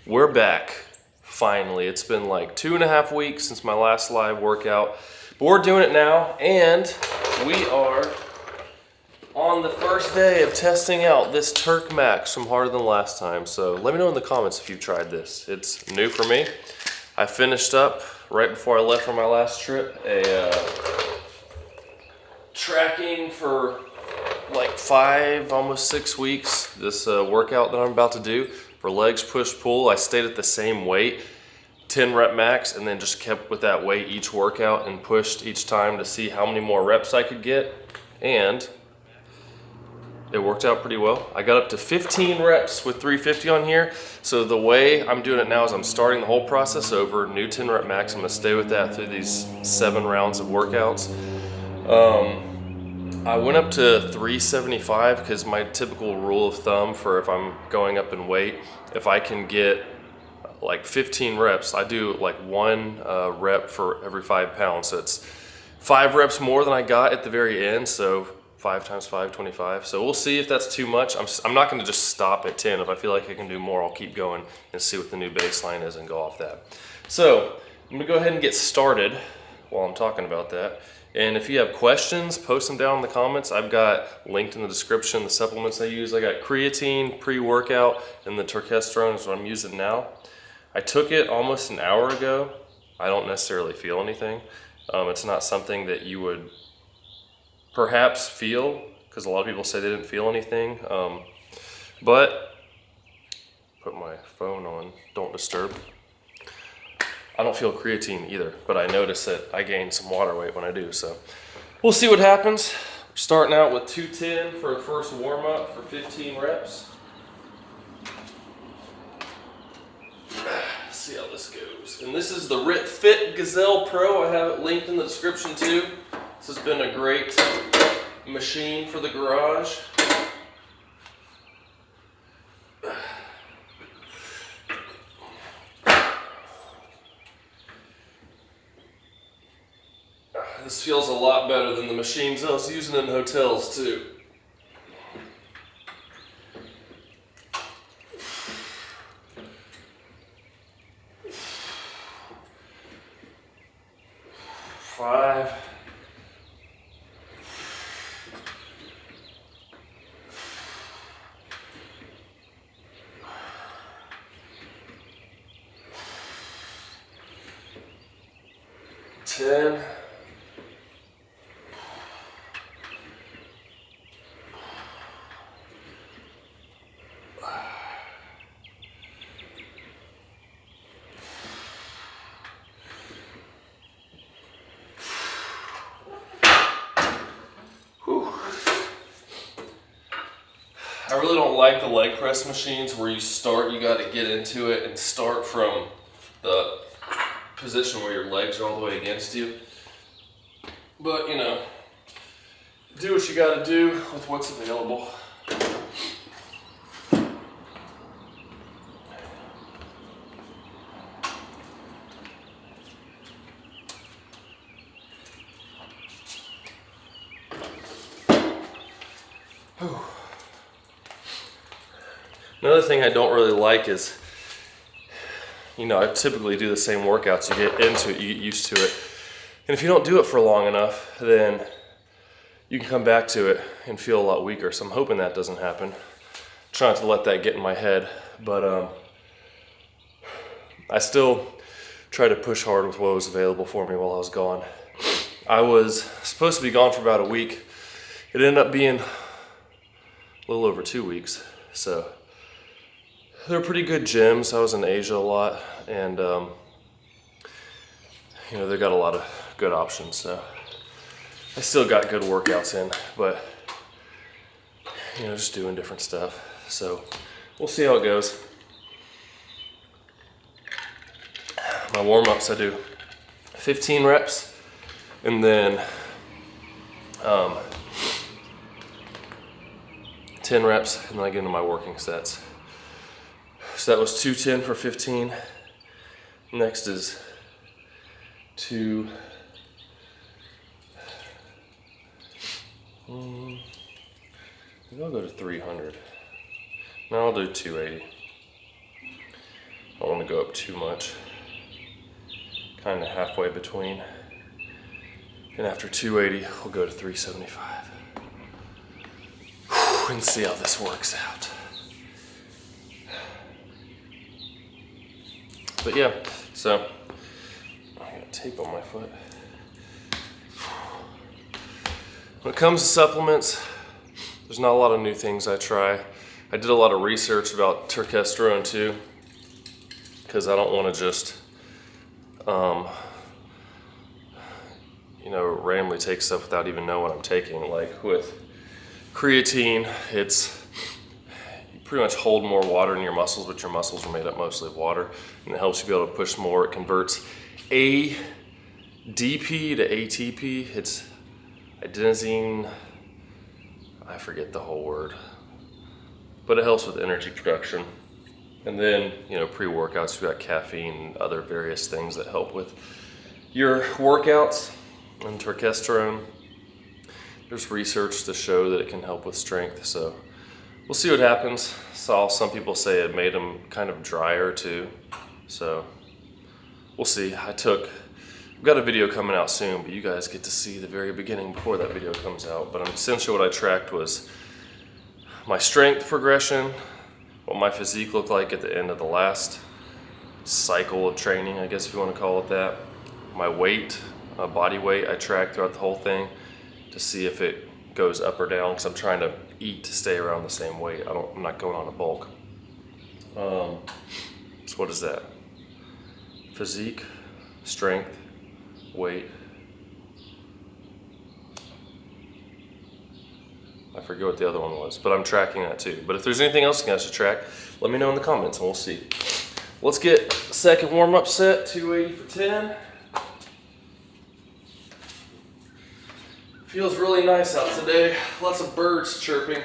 We're back, finally. It's been like 2.5 weeks since my last live workout, but we're doing it now, and we are on the first day of testing out this Turk Max from Harder Than Last Time. So let me know in the comments if you've tried this. It's new for me. I finished up right before I left for my last trip a tracking for like 5, almost 6 weeks. This workout that I'm about to do for legs, push, pull. I stayed at the same weight, 10 rep max, and then just kept with that weight each workout and pushed each time to see how many more reps I could get. And it worked out pretty well. I got up to 15 reps with 350 on here. So the way I'm doing it now is I'm starting the whole process over, new 10 rep max. I'm gonna stay with that through these 7 rounds of workouts. I went up to 375 because my typical rule of thumb for if I'm going up in weight, if I can get like 15 reps, I do like 1 rep for every 5 pounds. So it's 5 reps more than I got at the very end. So 5 times 5, 25. So we'll see if that's too much. I'm not gonna just stop at 10. If I feel like I can do more, I'll keep going and see what the new baseline is and go off that. So I'm gonna go ahead and get started while I'm talking about that. And if you have questions, post them down in the comments. I've got linked in the description the supplements I use. I got creatine, pre-workout, and the Turkesterone is what I'm using now. I took it almost an hour ago. I don't necessarily feel anything. It's not something that you would perhaps feel, because a lot of people say they didn't feel anything. But, put my phone on, don't disturb. I don't feel creatine either, but I notice that I gain some water weight when I do, so we'll see what happens. We're starting out with 210 for the first warm-up for 15 reps. See how this goes. And this is the Rit Fit Gazelle Pro. I have it linked in the description too. This has been a great machine for the garage. This feels a lot better than the machines I was using in hotels too. Five. Ten. I really don't like the leg press machines where you got to get into it and start from the position where your legs are all the way against you. But, you know, do what you got to do with what's available. Whew. Another thing I don't really like is, you know, I typically do the same workouts. You get into it, you get used to it. And if you don't do it for long enough, then you can come back to it and feel a lot weaker. So I'm hoping that doesn't happen. Try not to let that get in my head. But I still try to push hard with what was available for me while I was gone. I was supposed to be gone for about a week. It ended up being a little over 2 weeks. So they're pretty good gyms. I was in Asia a lot, and you know, they got a lot of good options. So I still got good workouts in, but you know, just doing different stuff. So we'll see how it goes. My warm-ups, I do 15 reps, and then 10 reps, and then I get into my working sets. So that was 210 for 15. Next is 2. Maybe I'll go to 300. No, I'll do 280. don't want to go up too much. Kind of halfway between. And after 280, we'll go to 375. And see how this works out. But yeah, so I got tape on my foot. When it comes to supplements, there's not a lot of new things I try. I did a lot of research about Turkesterone too, because I don't want to just, randomly take stuff without even knowing what I'm taking. Like with creatine, you pretty much hold more water in your muscles, but your muscles are made up mostly of water, and it helps you be able to push more. It converts ADP to ATP. It's adenosine, I forget the whole word, but it helps with energy production. And then, pre-workouts, you've got caffeine and other various things that help with your workouts. And Turkesterone, there's research to show that it can help with strength, so we'll see what happens. Saw some people say it made them kind of drier too, so we'll see. I've got a video coming out soon, but you guys get to see the very beginning before that video comes out. But essentially what I tracked was my strength progression, what my physique looked like at the end of the last cycle of training, I guess if you want to call it that. My weight, body weight, I tracked throughout the whole thing to see if it goes up or down, because I'm trying to eat to stay around the same weight. I'm not going on a bulk. So what is that? Physique, strength, weight. I forget what the other one was, but I'm tracking that too. But if there's anything else you guys should track, let me know in the comments and we'll see. Let's get second warm-up set, 280 for 10. Feels really nice out today. Lots of birds chirping.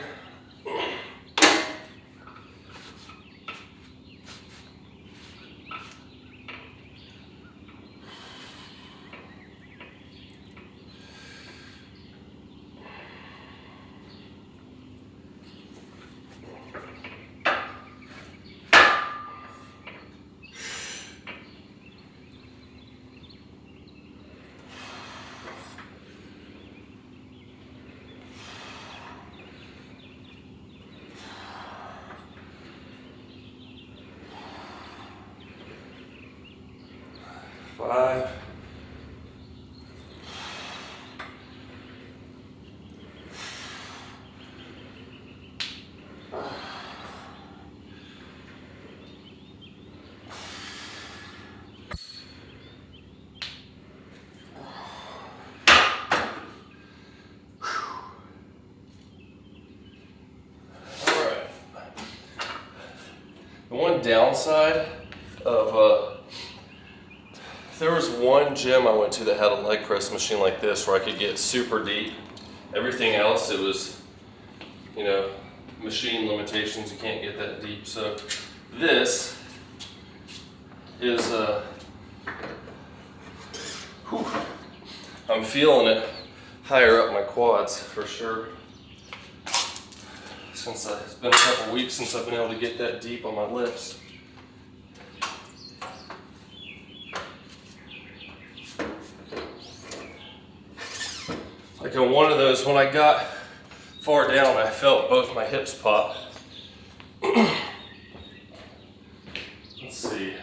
Five. The one downside of there was one gym I went to that had a leg press machine like this where I could get super deep. Everything else, it was, machine limitations, you can't get that deep. So this is, I'm feeling it higher up my quads for sure. Since it's been a couple weeks since I've been able to get that deep on my lifts. Like on one of those, when I got far down, I felt both my hips pop. Let's see.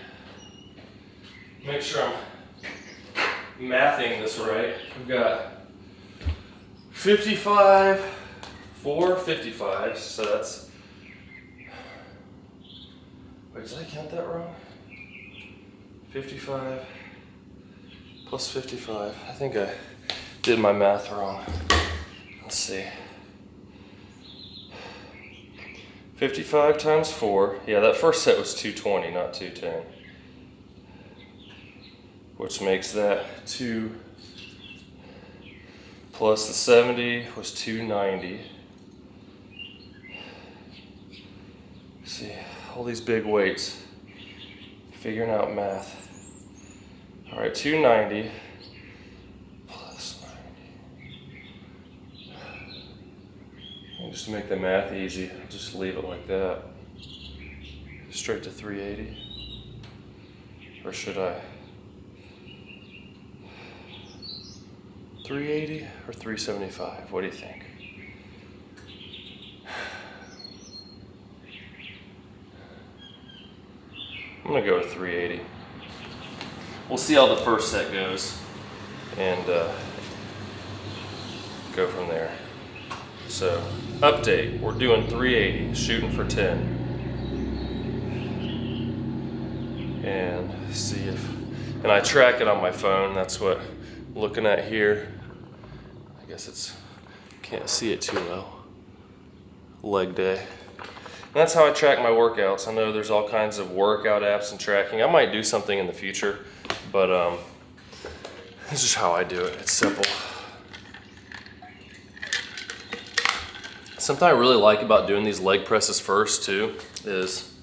Make sure I'm mathing this right. We've got 55, 4 55s, so that's, wait, did I count that wrong? 55 plus 55. I think I did my math wrong. Let's see. 55 times 4. Yeah, that first set was 220, not 210. Which makes that 2 plus the 70 was 290. See, all these big weights. Figuring out math. All right, 290 plus 90. And just to make the math easy, I'll just leave it like that. Straight to 380. Or should I? 380 or 375? What do you think? I'm gonna go with 380. We'll see how the first set goes and go from there. So, update, we're doing 380, shooting for 10. And see if, and I track it on my phone, that's what I'm looking at here. I guess it's, can't see it too well. Leg day. And that's how I track my workouts. I know there's all kinds of workout apps and tracking. I might do something in the future, but this is how I do it. It's simple. Something I really like about doing these leg presses first too is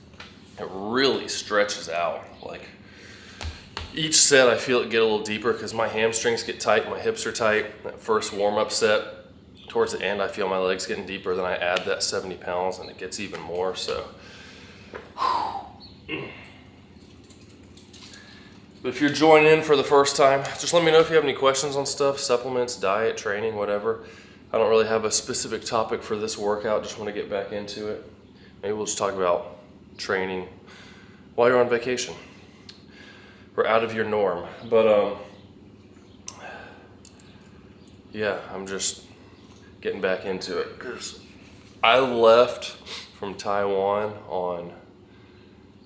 it really stretches out. Like each set I feel it get a little deeper because my hamstrings get tight, my hips are tight. That first warm-up set, towards the end I feel my legs getting deeper, then I add that 70 pounds and it gets even more, so. But if you're joining in for the first time, just let me know if you have any questions on stuff, supplements, diet, training, whatever. I don't really have a specific topic for this workout, just want to get back into it. Maybe we'll just talk about training while you're on vacation. We're out of your norm. But yeah, I'm just getting back into it because I left from Taiwan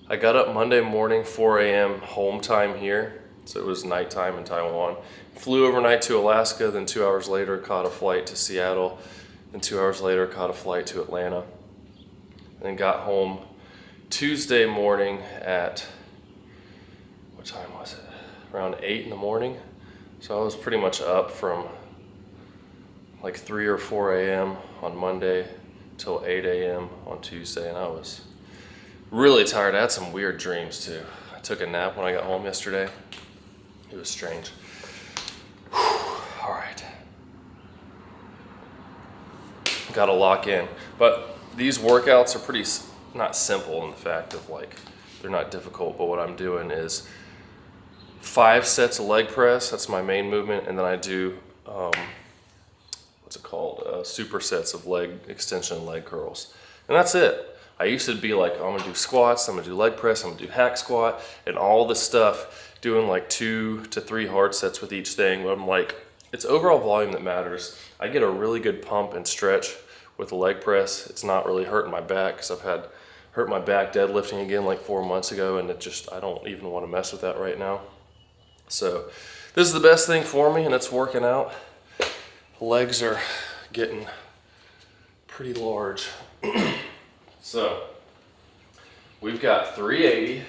I got up Monday morning, 4 a.m. home time here. So it was nighttime in Taiwan. Flew overnight to Alaska, then 2 hours later caught a flight to Seattle, then 2 hours later caught a flight to Atlanta. And then got home Tuesday morning at, what time was it? Around 8 in the morning. So I was pretty much up from like 3 or 4 a.m. on Monday till 8 a.m. on Tuesday, and I was really tired. I had some weird dreams too. I took a nap when I got home yesterday. It was strange. All right. Got to lock in. But these workouts are pretty, not simple in the fact of like, they're not difficult, but what I'm doing is 5 sets of leg press. That's my main movement. And then I do, what's it called? Supersets of leg extension and leg curls. And that's it. I used to be like, I'm gonna do squats, I'm gonna do leg press, I'm gonna do hack squat, and all this stuff, doing like 2 to 3 hard sets with each thing. But I'm like, it's overall volume that matters. I get a really good pump and stretch with the leg press. It's not really hurting my back because I've had hurt my back deadlifting again like 4 months ago, and it just, I don't even want to mess with that right now. So this is the best thing for me, and it's working out. Legs are getting pretty large. So we've got 380.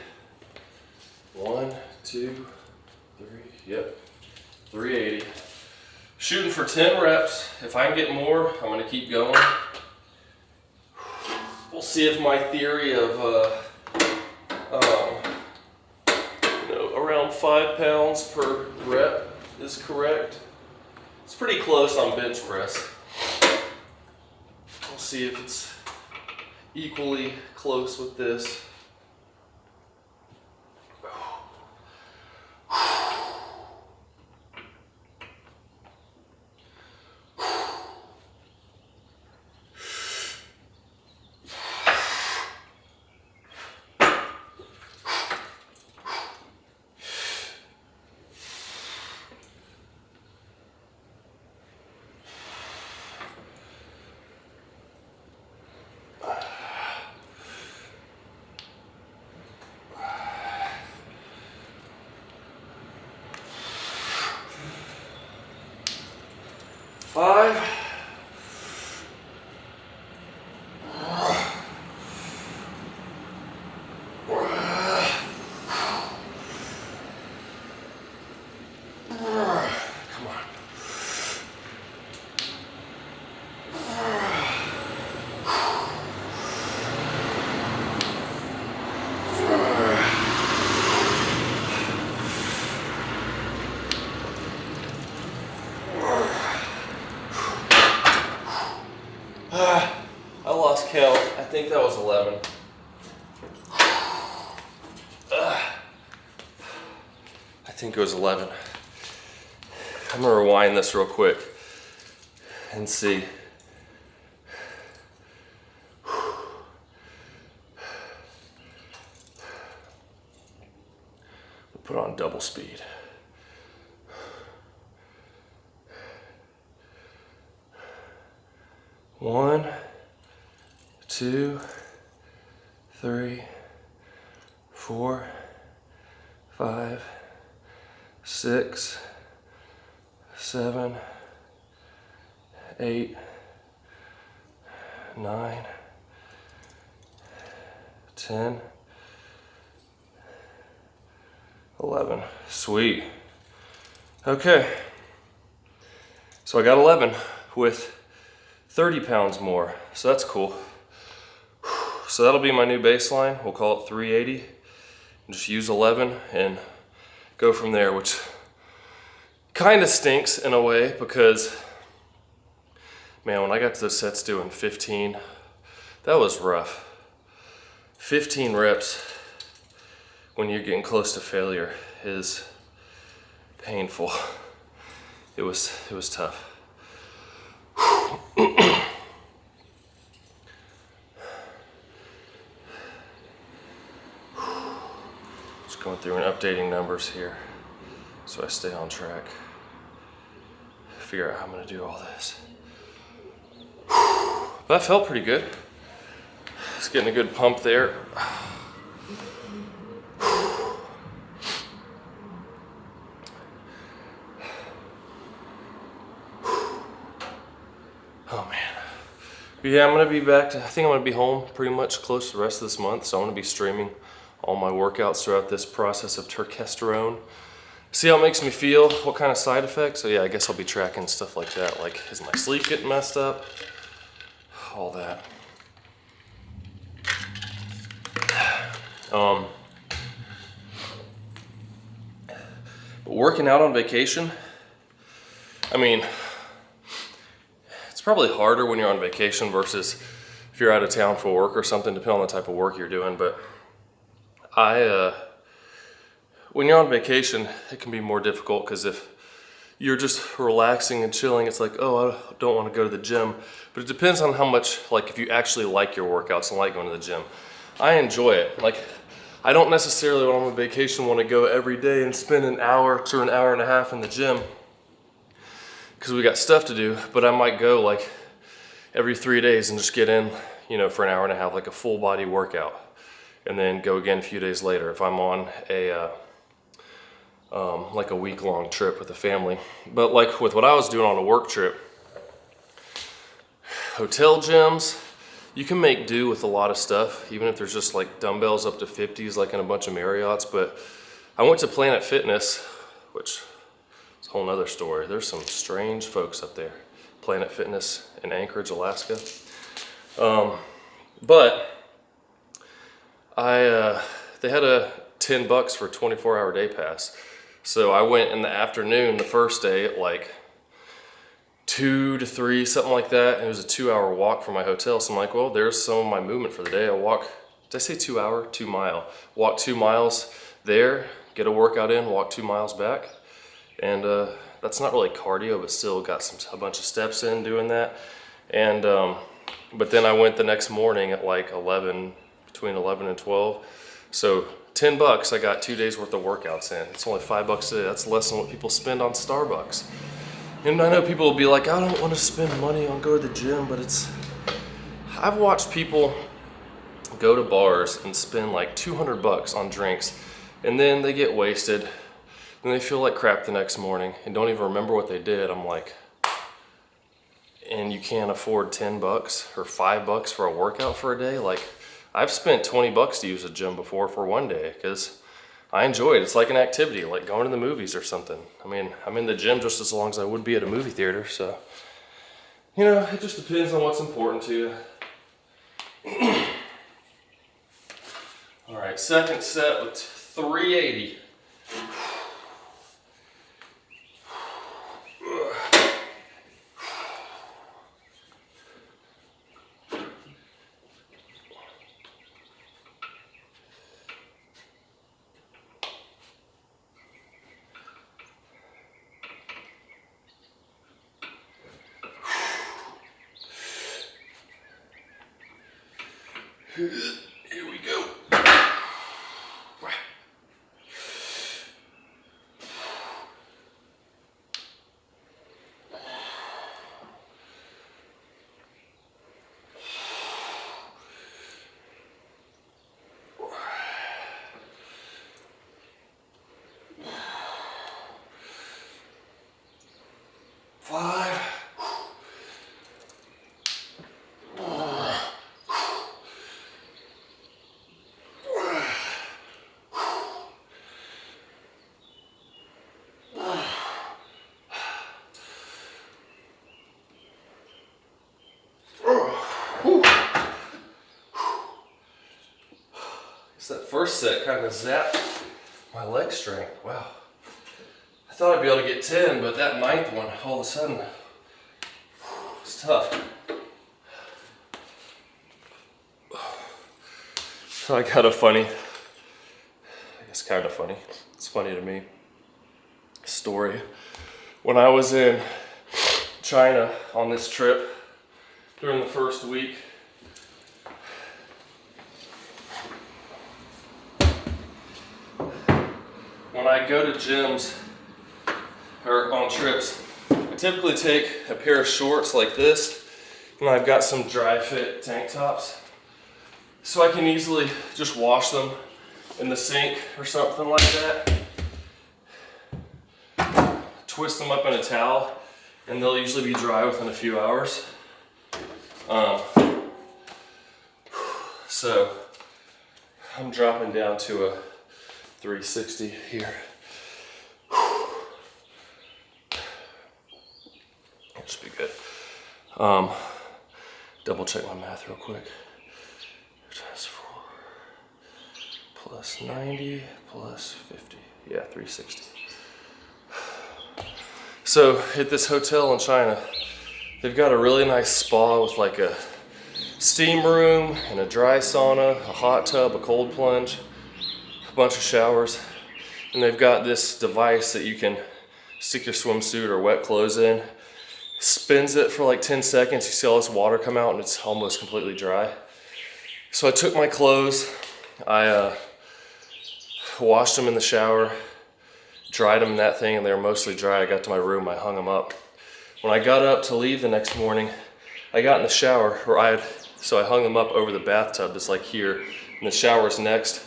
1, 2, 3, yep, 380. Shooting for 10 reps. If I can get more, I'm gonna keep going. We'll see if my theory of around 5 pounds per rep is correct. It's pretty close on bench press. We'll see if it's equally close with this. Five. Come on. think it was 11. I'm gonna rewind this real quick and see. Put on double speed. One, two, three, 4, 5, 6, 7, 8, 9, 10, 11. Sweet. Okay. So I got 11 with 30 pounds more. So that's cool. So that'll be my new baseline. We'll call it 380. Just use 11 and go from there, which kind of stinks in a way because, man, when I got to those sets doing 15, that was rough. 15 reps when you're getting close to failure is painful. It was tough. Just going through and updating numbers here so I stay on track. Figure out how I'm gonna do all this. That felt pretty good. It's getting a good pump there. Oh man. But yeah, I'm gonna be back to, I think I'm gonna be home pretty much close to the rest of this month. So I'm gonna be streaming all my workouts throughout this process of Turkesterone. See how it makes me feel, what kind of side effects. So yeah, I guess I'll be tracking stuff like that. Like, is my sleep getting messed up? All that. But working out on vacation, I mean, it's probably harder when you're on vacation versus if you're out of town for work or something, depending on the type of work you're doing. But when you're on vacation, it can be more difficult because if you're just relaxing and chilling, it's like, oh, I don't want to go to the gym. But it depends on how much, like if you actually like your workouts and like going to the gym. I enjoy it. Like, I don't necessarily when I'm on vacation want to go every day and spend an hour to an hour and a half in the gym because we got stuff to do, but I might go like every 3 days and just get in, you know, for an hour and a half, like a full body workout, and then go again a few days later if I'm on a like a week-long trip with the family. But like with what I was doing on a work trip, hotel gyms, you can make do with a lot of stuff, even if there's just like dumbbells up to 50s, like in a bunch of Marriotts. But I went to Planet Fitness, which is a whole nother story. There's some strange folks up there. Planet Fitness in Anchorage, Alaska. But they had a $10 for a 24-hour day pass. So I went in the afternoon the first day at like 2 to 3, something like that. And it was a 2-hour walk from my hotel. So I'm like, well, there's some of my movement for the day. I walk, did I say 2 hour? 2 mile. Walk 2 miles there, get a workout in, walk 2 miles back. And that's not really cardio, but still got a bunch of steps in doing that. And but then I went the next morning at like 11, between 11 and 12. So $10, I got 2 days worth of workouts in. It's only $5 a day. That's less than what people spend on Starbucks. And I know people will be like, I don't want to spend money on go to the gym, but I've watched people go to bars and spend like $200 on drinks, and then they get wasted, and they feel like crap the next morning and don't even remember what they did. I'm like, and you can't afford $10 or $5 for a workout for a day? Like, I've spent $20 to use a gym before for one day because I enjoy it. It's like an activity, like going to the movies or something. I mean, I'm in the gym just as long as I would be at a movie theater. So, you know, it just depends on what's important to you. All right, second set with 380. Here we go. That first set kind of zapped my leg strength. Wow. I thought I'd be able to get 10, but that ninth one, all of a sudden, it's tough. So I got a funny, I guess kind of funny, it's funny to me, story. When I was in China on this trip during the first week, when I go to gyms or on trips, I typically take a pair of shorts like this, and I've got some dry fit tank tops, so I can easily just wash them in the sink or something like that. Twist them up in a towel, and they'll usually be dry within a few hours. So I'm dropping down to a 360 here. That should be good. Double check my math real quick. Times 4 plus 90 plus 50. Yeah, 360. So at this hotel in China, they've got a really nice spa with like a steam room and a dry sauna, a hot tub, a cold plunge, a bunch of showers, and they've got this device that you can stick your swimsuit or wet clothes in. Spins it for like 10 seconds, you see all this water come out and it's almost completely dry. So I took my clothes, I washed them in the shower, dried them in that thing, and they were mostly dry. I got to my room, I hung them up. When I got up to leave the next morning, I got in the shower, so I hung them up over the bathtub that's like here, and the shower's next.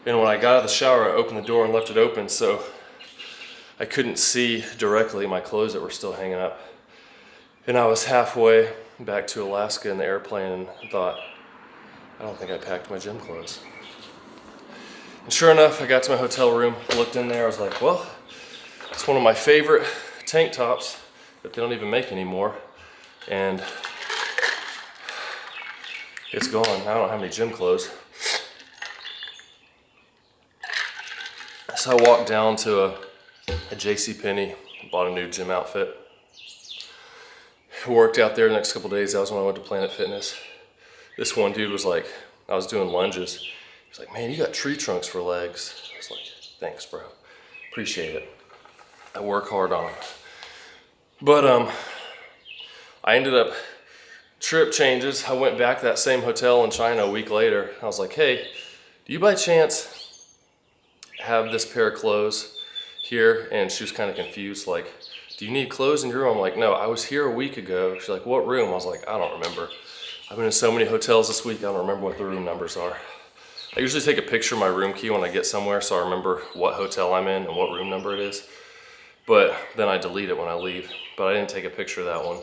And when I got out of the shower, I opened the door and left it open, so I couldn't see directly my clothes that were still hanging up. And I was halfway back to Alaska in the airplane and thought, I don't think I packed my gym clothes. And sure enough, I got to my hotel room, looked in there, I was like, well, it's one of my favorite tank tops that they don't even make anymore. And it's gone. I don't have any gym clothes. So I walked down to a JCPenney, bought a new gym outfit. Worked out there the next couple days. That was when I went to Planet Fitness. This one dude was like, I was doing lunges. He was like, man, you got tree trunks for legs. I was like, thanks, bro. Appreciate it. I work hard on it. But I ended up, trip changes. I went back to that same hotel in China a week later. I was like, hey, do you by chance have this pair of clothes here? And she was kind of confused, like, do you need clothes in your room? I'm like, no, I was here a week ago. She's like, what room? I was like, I don't remember. I've been in so many hotels this week, I don't remember what the room numbers are. I usually take a picture of my room key when I get somewhere so I remember what hotel I'm in and what room number it is. But then I delete it when I leave. But I didn't take a picture of that one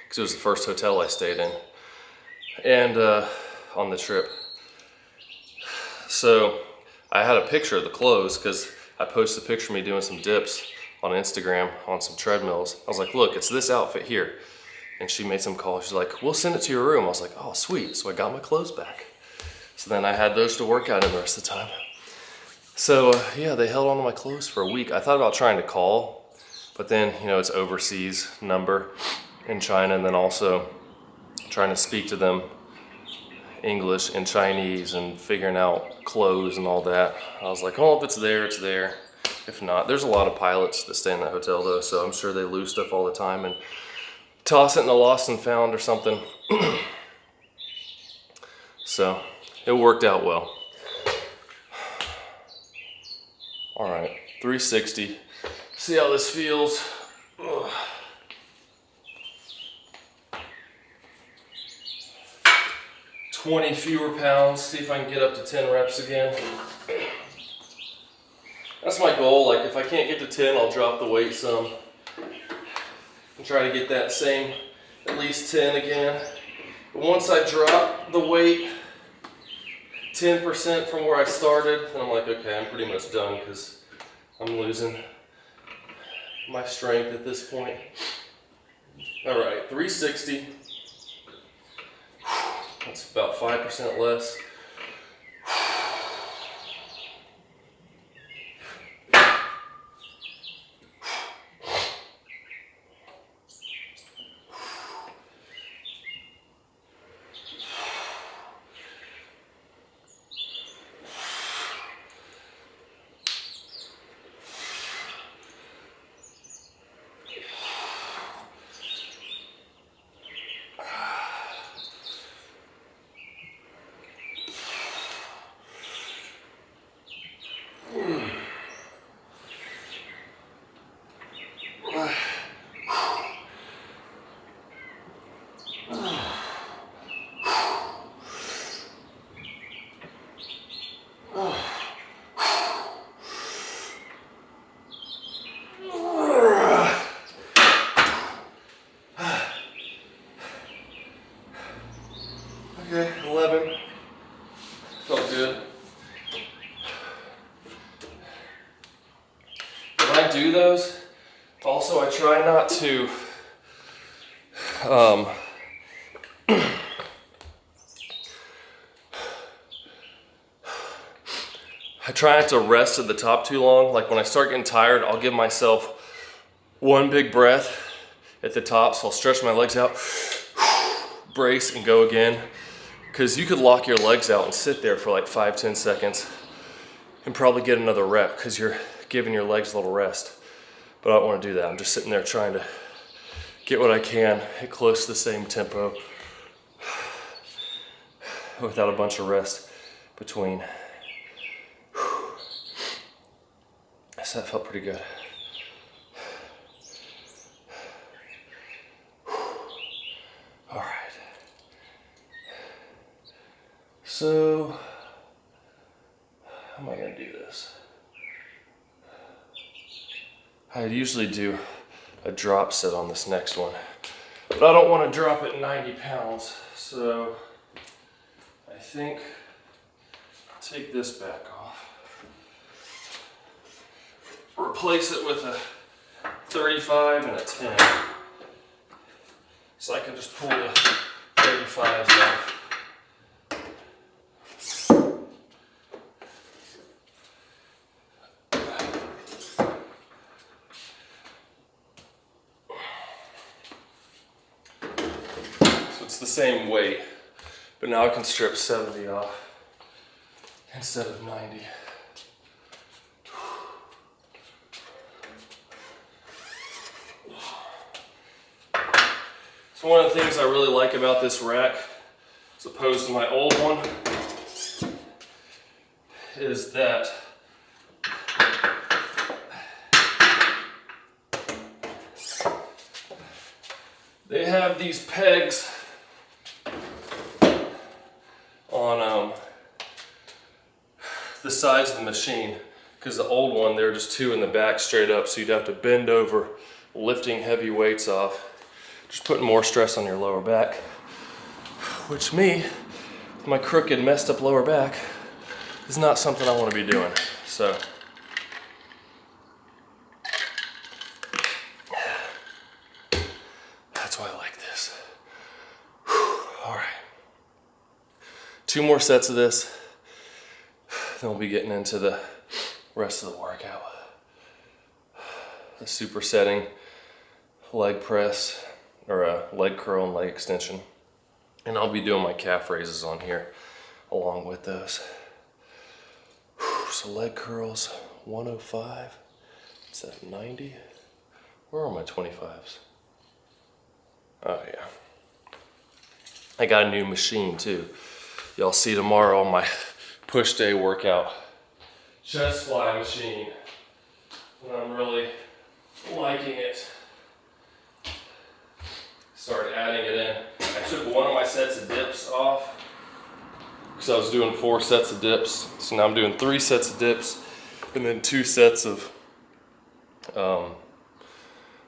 because it was the first hotel I stayed in and on the trip. So I had a picture of the clothes because I posted a picture of me doing some dips on Instagram on some treadmills. I was like, look, it's this outfit here. And she made some call. She's like, we'll send it to your room. I was like, oh, sweet. So I got my clothes back. So then I had those to work out in the rest of the time. So yeah, they held on to my clothes for a week. I thought about trying to call, but then, you know, it's overseas number in China, and then also trying to speak to them English and Chinese and figuring out clothes and all that. I was like, oh, if it's there, it's there. If not, there's a lot of pilots that stay in that hotel though, so I'm sure they lose stuff all the time and toss it in the lost and found or something. So it worked out well. All right, 360. See how this feels. Ugh. 20 fewer pounds, see if I can get up to 10 reps again. That's my goal. Like if I can't get to 10, I'll drop the weight some and try to get that same at least 10 again. But once I drop the weight 10% from where I started, then I'm like, okay, I'm pretty much done because I'm losing my strength at this point. All right, 360. That's about 5% less. Okay, 11. Felt good. When I do those, also I try not to I try not to rest at the top too long. Like when I start getting tired, I'll give myself one big breath at the top. So I'll stretch my legs out, brace, and go again. Because you could lock your legs out and sit there for like 5-10 seconds and probably get another rep because you're giving your legs a little rest. But I don't want to do that. I'm just sitting there trying to get what I can at close to the same tempo without a bunch of rest between. So that felt pretty good. All right. So, how am I going to do this? I'd usually do a drop set on this next one, but I don't want to drop it 90 pounds. So, I think I'll take this back off. Replace it with a 35 and a 10. So I can just pull the 35s off. So it's the same weight, but now I can strip 70 off instead of 90. So one of the things I really like about this rack, as opposed to my old one, is that they have these pegs on the sides of the machine, because the old one, there were just two in the back straight up, so you'd have to bend over lifting heavy weights off. Just putting more stress on your lower back, which me, with my crooked, messed up lower back, is not something I want to be doing. So, that's why I like this. All right. 2 more sets of this, then we'll be getting into the rest of the workout. The supersetting leg press, or a leg curl and leg extension. And I'll be doing my calf raises on here along with those. So leg curls, 105. Is that 90? Where are my 25s? Oh yeah. I got a new machine too. y'all see tomorrow on my push day workout. Chest fly machine. And I'm really liking it. Started adding it in. I took one of my sets of dips off because I was doing 4 sets of dips. So now I'm doing 3 sets of dips and then 2 sets of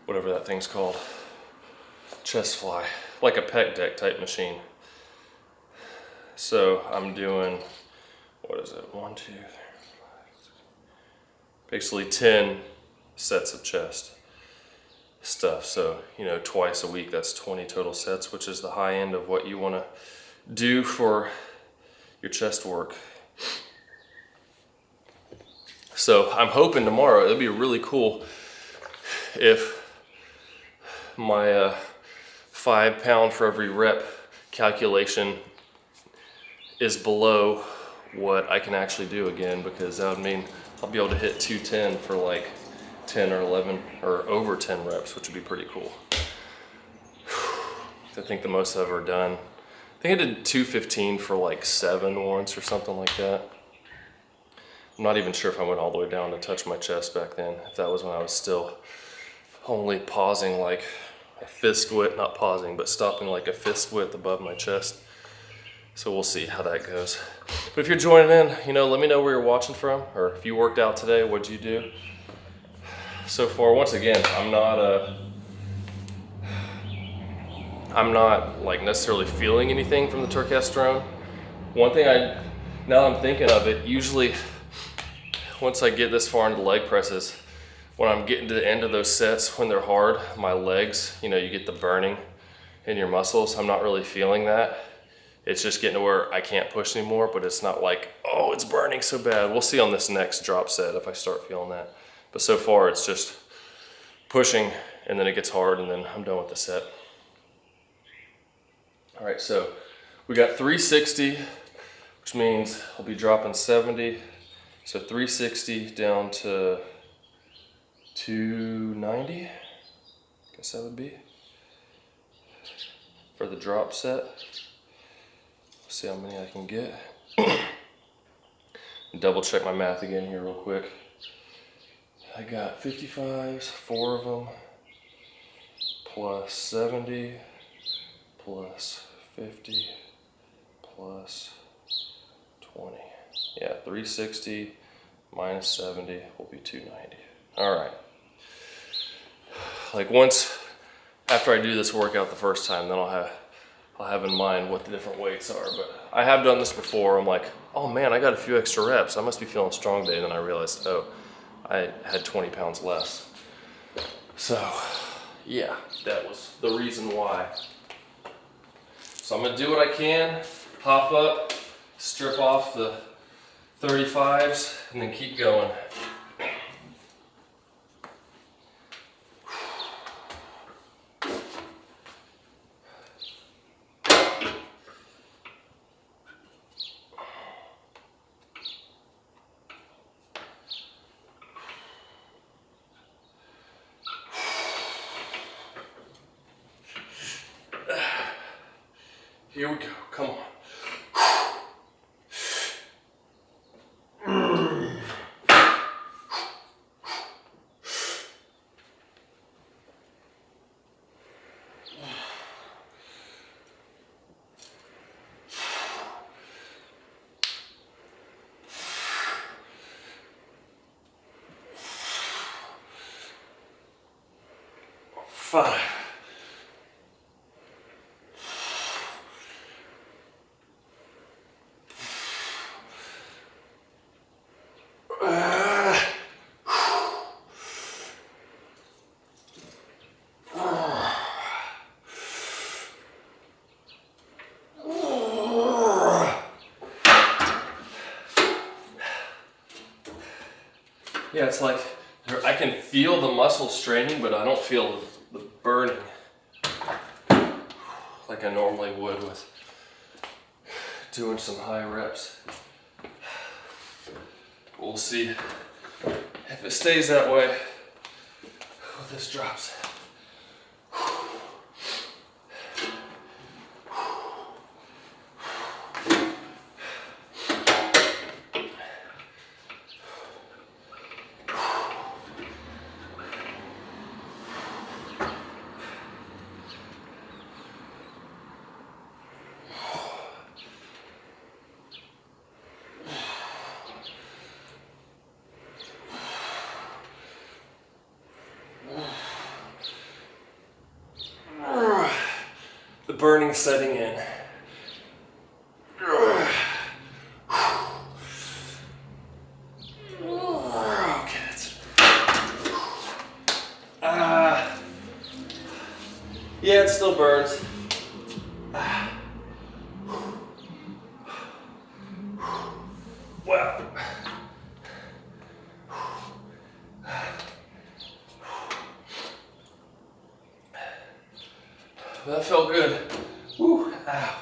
whatever that thing's called. Chest fly. Like a pec deck type machine. So I'm doing, what is it? 1, 2, 3, 4, 5, 6. Basically 10 sets of chest stuff. So, you know, twice a week, that's 20 total sets, which is the high end of what you want to do for your chest work. So I'm hoping tomorrow, it'll be really cool if my 5 pound for every rep calculation is below what I can actually do again, because that would mean I'll be able to hit 210 for like 10 or 11 or over 10 reps, which would be pretty cool. I think the most I've ever done, I think I did 215 for like 7 once or something like that. I'm not even sure if I went all the way down to touch my chest back then, if that was when I was still only pausing like a fist width, not pausing, but stopping like a fist width above my chest. So we'll see how that goes. But if you're joining in, you know, let me know where you're watching from, or if you worked out today, what'd you do? So far, once again, I'm not like necessarily feeling anything from the Turkesterone. One thing now that I'm thinking of it, usually once I get this far into the leg presses, when I'm getting to the end of those sets, when they're hard, my legs, you know, you get the burning in your muscles. I'm not really feeling that. It's just getting to where I can't push anymore, but it's not like, oh, it's burning so bad. We'll see on this next drop set if I start feeling that. But so far, it's just pushing, and then it gets hard, and then I'm done with the set. All right, so we got 360, which means I'll be dropping 70. So 360 down to 290, I guess that would be, for the drop set. See how many I can get. Double check my math again here real quick. I got 55s, 4 of them, plus 70, plus 50, plus 20. Yeah, 360 minus 70 will be 290. All right. Like once, after I do this workout the first time, then I'll have in mind what the different weights are. But I have done this before. I'm like, oh man, I got a few extra reps. I must be feeling strong today. And then I realized, oh, I had 20 pounds less. So yeah, that was the reason why. So I'm gonna do what I can, hop up, strip off the 35s, and then keep going. Here we go, come on. Five. Yeah, it's like I can feel the muscle straining, but I don't feel the burning like I normally would with doing some high reps. We'll see if it stays that way with this drop set. burning setting in. Okay, that's yeah, it still burns. Wow. That felt good. Woo. Ow.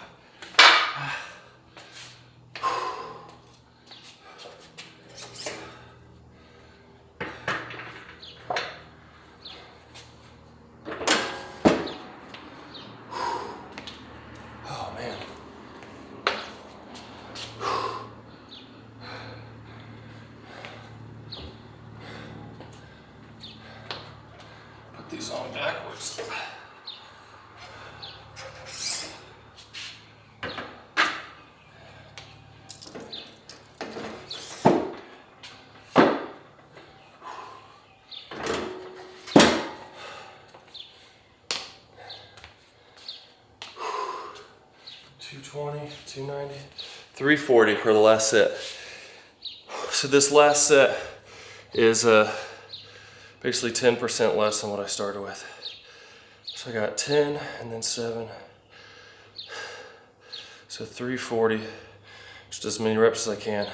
Oh man. Put these on backwards. $220, $290, $340 for the last set. So this last set is basically 10% less than what I started with. So I got 10 and then 7. So 340, just as many reps as I can.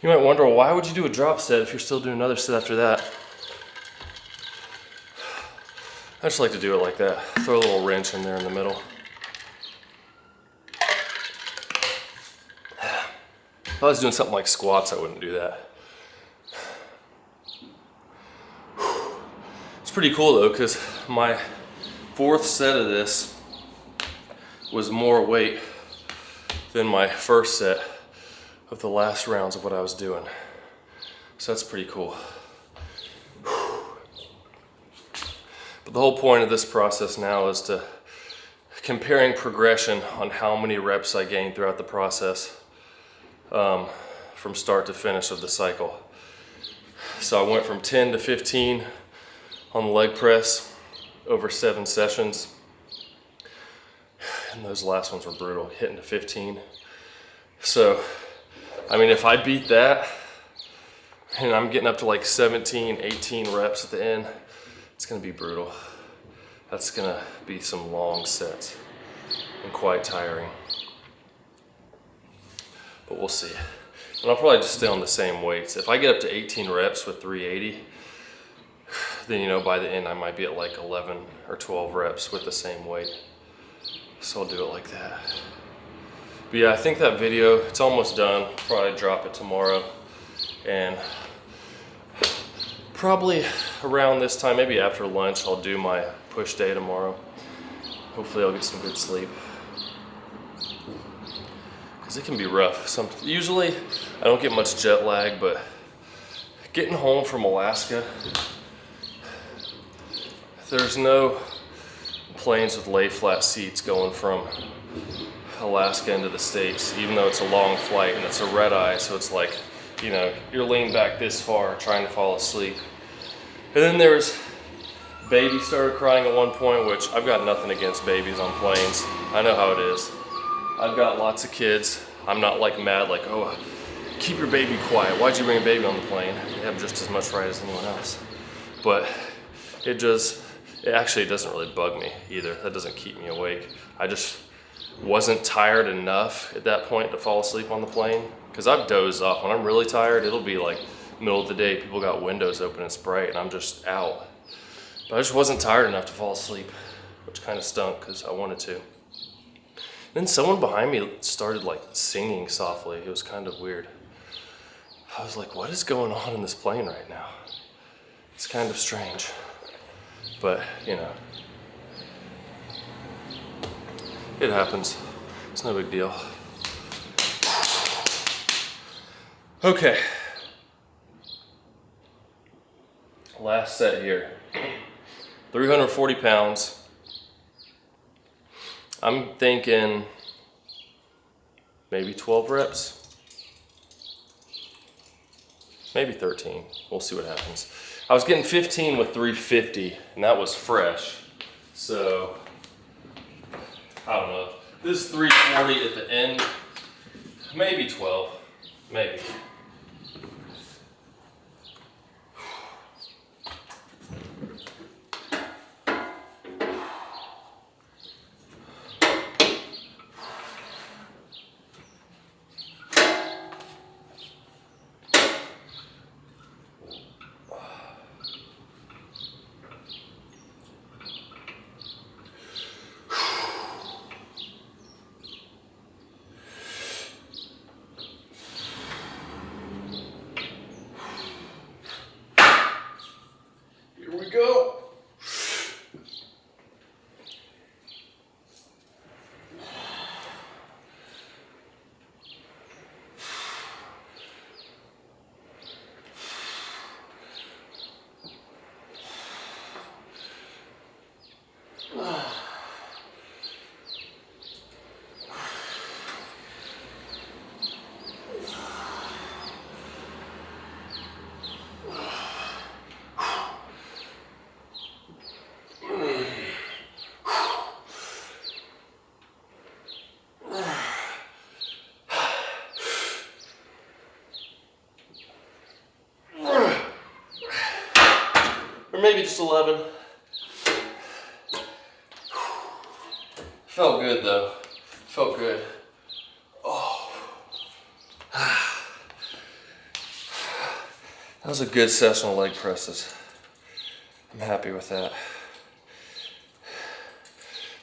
You might wonder, why would you do a drop set if you're still doing another set after that? I just like to do it like that. Throw a little wrench in there in the middle. If I was doing something like squats, I wouldn't do that. It's pretty cool though, because my 4th set of this was more weight than my first set of the last rounds of what I was doing. So that's pretty cool. But the whole point of this process now is to comparing progression on how many reps I gain throughout the process. From start to finish of the cycle. So I went from 10 to 15 on the leg press over 7 sessions. And those last ones were brutal, hitting to 15. So, I mean, if I beat that, and I'm getting up to like 17, 18 reps at the end, it's gonna be brutal. That's gonna be some long sets and quite tiring. But we'll see. And I'll probably just stay on the same weights. If I get up to 18 reps with 380, then you know by the end I might be at like 11 or 12 reps with the same weight. So I'll do it like that. But yeah, I think that video, it's almost done. Probably drop it tomorrow. And probably around this time, maybe after lunch, I'll do my push day tomorrow. Hopefully I'll get some good sleep. Because it can be rough. Usually I don't get much jet lag, but getting home from Alaska, there's no planes with lay flat seats going from Alaska into the States, even though it's a long flight and it's a red eye, so it's like, you know, you're leaning back this far trying to fall asleep. And then there's baby started crying at one point, which I've got nothing against babies on planes. I know how it is. I've got lots of kids. I'm not like mad, like, oh, keep your baby quiet. Why'd you bring a baby on the plane? They have just as much right as anyone else. But it actually doesn't really bug me either. That doesn't keep me awake. I just wasn't tired enough at that point to fall asleep on the plane. Because I've dozed off. When I'm really tired, it'll be like middle of the day, people got windows open, it's bright, and I'm just out. But I just wasn't tired enough to fall asleep, which kind of stunk because I wanted to. Then someone behind me started like singing softly. It was kind of weird. I was like, what is going on in this plane right now? It's kind of strange, but you know, it happens. It's no big deal. Okay. Last set here. 340 pounds. I'm thinking maybe 12 reps, maybe 13. We'll see what happens. I was getting 15 with 350, and that was fresh. So I don't know. This is 340 at the end, maybe 12, maybe. Go. Or maybe just 11. Felt good though. Felt good. Oh. That was a good session of leg presses. I'm happy with that.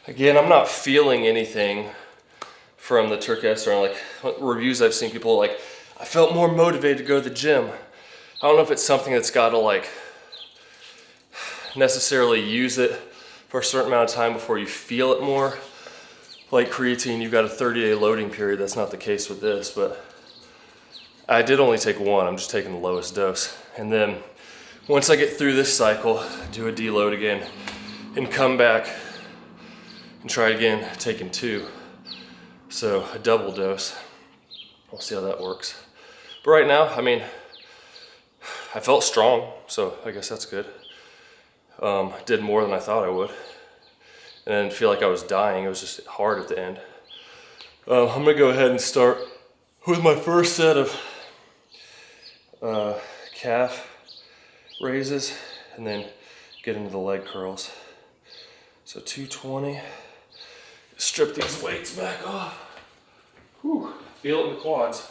Again, I'm not feeling anything from the Turkesterone. Like reviews I've seen, people like, I felt more motivated to go to the gym. I don't know if it's something that's got to like necessarily use it for a certain amount of time before you feel it more. Like creatine, you've got a 30-day loading period. That's not the case with this, but I did only take one. I'm just taking the lowest dose. And then once I get through this cycle, do a deload again and come back and try again, taking 2. So a double dose. We'll see how that works. But right now, I mean, I felt strong, so I guess that's good. Did more than I thought I would. And I didn't feel like I was dying. It was just hard at the end. I'm gonna go ahead and start with my first set of calf raises and then get into the leg curls. So 220. Strip these weights back off. Whew, feel it in the quads.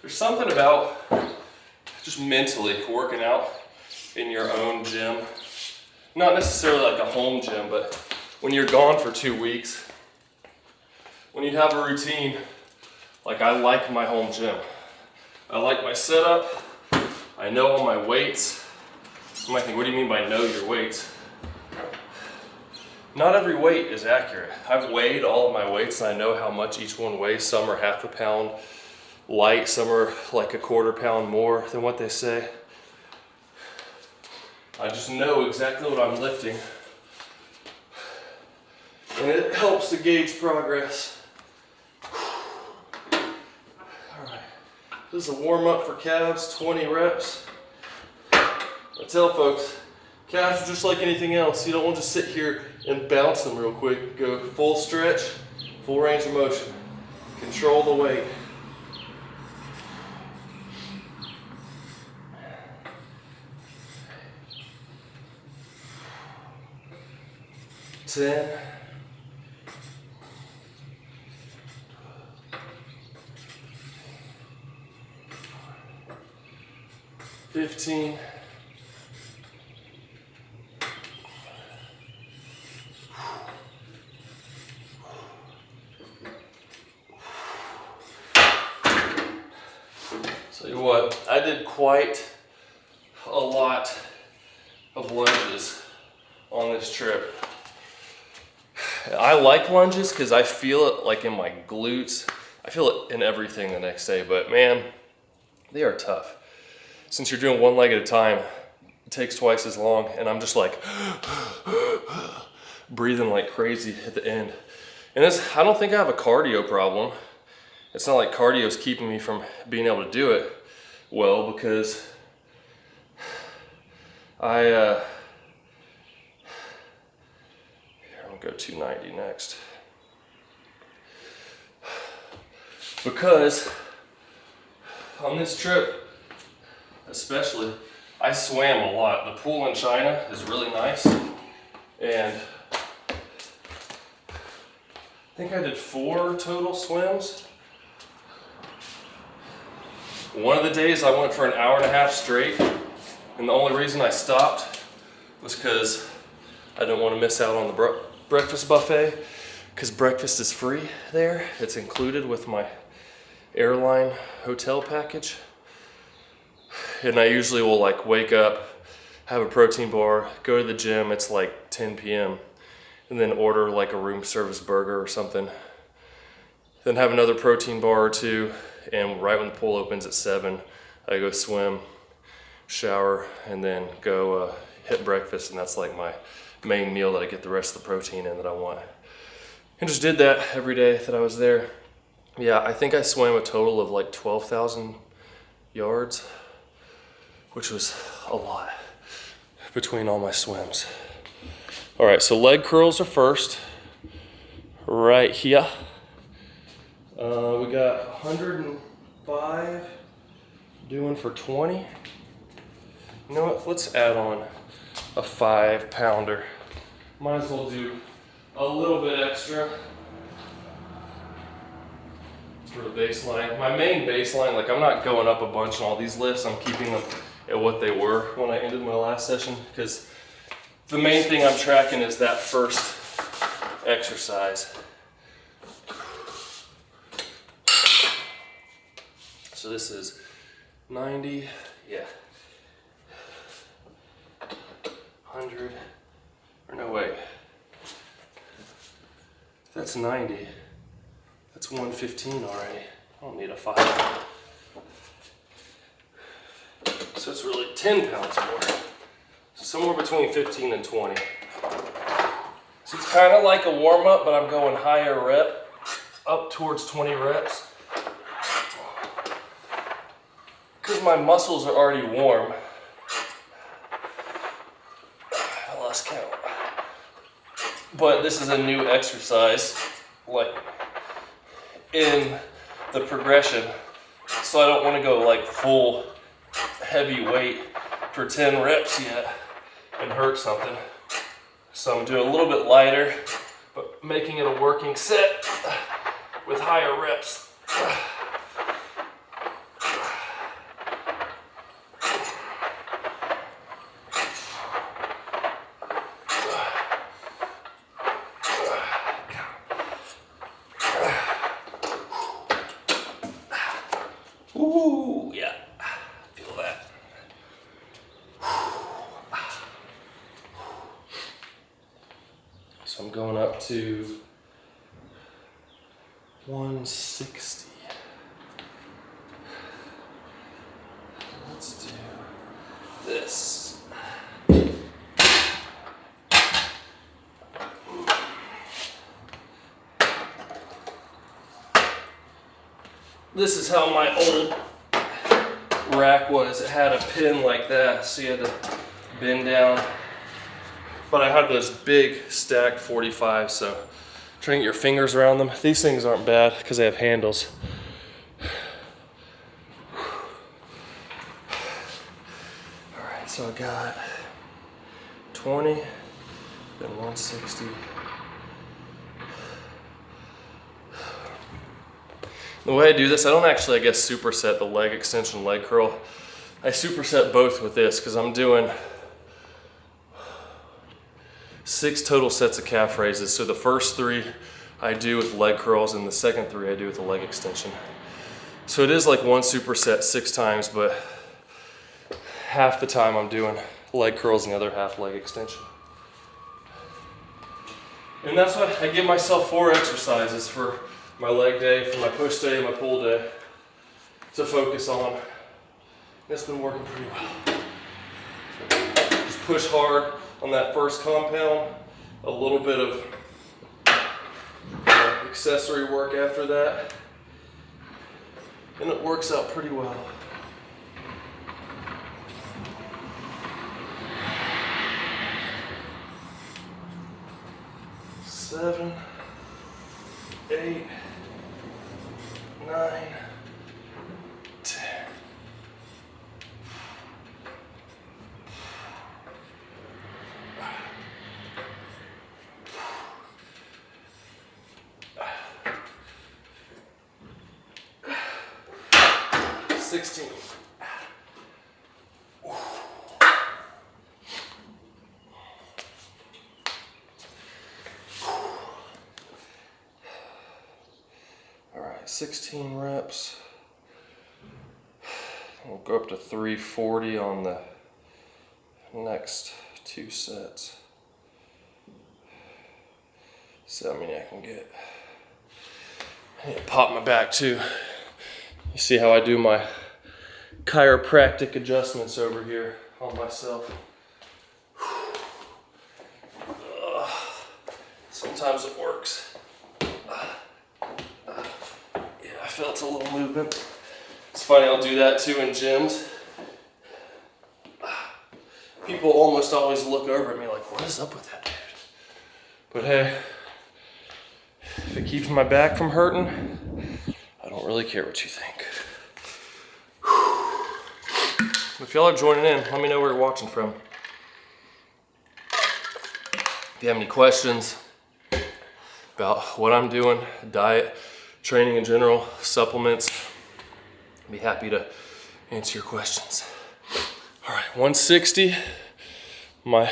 There's something about just mentally working out in your own gym. Not necessarily like a home gym, but when you're gone for 2 weeks, when you have a routine, like I like my home gym. I like my setup. I know all my weights. You might think, what do you mean by know your weights? Not every weight is accurate. I've weighed all of my weights and I know how much each one weighs. Some are half a pound light, some are like a quarter pound more than what they say. I just know exactly what I'm lifting. And it helps to gauge progress. Alright, this is a warm up for calves, 20 reps. I tell folks, calves are just like anything else. You don't want to just sit here and bounce them real quick. Go full stretch, full range of motion. Control the weight. 10. 15. 'Tell you what, I did quite a lot of lunges on this trip. I like lunges because I feel it like in my glutes. I feel it in everything the next day, but man, they are tough. Since you're doing one leg at a time, it takes twice as long, and I'm just like breathing like crazy at the end. And this, I don't think I have a cardio problem. It's not like cardio is keeping me from being able to do it well, because here, let me go 290 next. Because on this trip, especially, I swam a lot. The pool in China is really nice, and I think I did 4 total swims. One of the days I went for an hour and a half straight, and the only reason I stopped was because I didn't want to miss out on the breakfast buffet, because breakfast is free there. It's included with my airline hotel package. And I usually will like wake up, have a protein bar, go to the gym, it's like 10 p.m. and then order like a room service burger or something. Then have another protein bar or two, and right when the pool opens at 7, I go swim, shower, and then go hit breakfast, and that's like my main meal that I get the rest of the protein in that I want. And just did that every day that I was there. Yeah, I think I swam a total of like 12,000 yards, which was a lot between all my swims. All right, so leg curls are first, right here. We got 105 doing for 20. You know what, let's add on a 5-pounder. Might as well do a little bit extra for the baseline. My main baseline, like I'm not going up a bunch on all these lifts, I'm keeping them at what they were when I ended my last session, because the main thing I'm tracking is that first exercise. So this is 90, yeah. 100, or no, wait. That's 90. That's 115 already. I don't need a 5. So it's really 10 pounds more. So somewhere between 15 and 20. So it's kind of like a warm up, but I'm going higher rep, up towards 20 reps. Because my muscles are already warm. I lost count. But this is a new exercise, like in the progression. So I don't want to go like full heavy weight for 10 reps yet and hurt something. So I'm doing a little bit lighter, but making it a working set with higher reps. Ooh, yeah, feel that. So I'm going up to 160. Let's do this. This is how my old rack was. It had a pin like that, so you had to bend down. But I had those big stacked 45s, so try and get your fingers around them. These things aren't bad because they have handles. All right, so I got 20, then 160. The way I do this, I don't actually, I guess, superset the leg extension, leg curl. I superset both with this because I'm doing 6 total sets of calf raises. So the first 3 I do with leg curls, and the second 3 I do with the leg extension. So it is like one superset 6 times, but half the time I'm doing leg curls and the other half leg extension. And that's what I give myself 4 exercises for my leg day, for my push day, my pull day to focus on. It's been working pretty well. Just push hard on that first compound, a little bit of accessory work after that, and it works out pretty well. 16 reps. We'll go up to 340 on the next 2 sets. See how many I can get. I need to pop my back too. You see how I do my chiropractic adjustments over here on myself. Sometimes it works. Yeah, I felt a little movement. It's funny, I'll do that too in gyms. People almost always look over at me like, what is up with that dude? But hey, if it keeps my back from hurting, I don't really care what you think. If y'all are joining in, let me know where you're watching from. If you have any questions about what I'm doing, diet, training in general, supplements, I'd be happy to answer your questions. All right, 160. My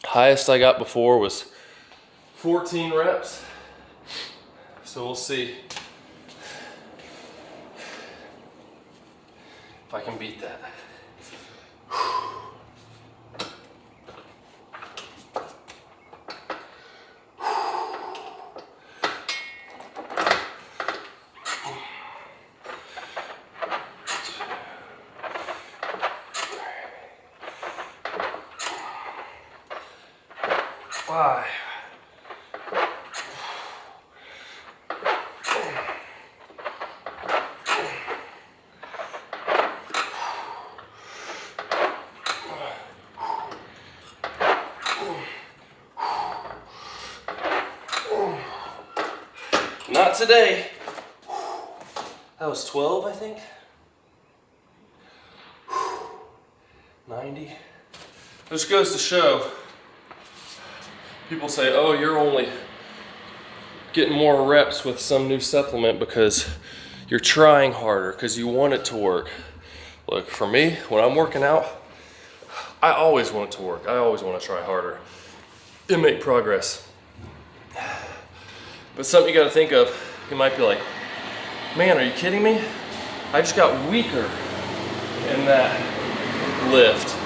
highest I got before was 14 reps. So we'll see if I can beat that. Five. Not today. That was 12, I think. 90. This goes to show, people say, oh, you're only getting more reps with some new supplement because you're trying harder, because you want it to work. Look, for me, when I'm working out, I always want it to work. I always want to try harder and make progress. But something you got to think of, you might be like, man, are you kidding me? I just got weaker in that lift.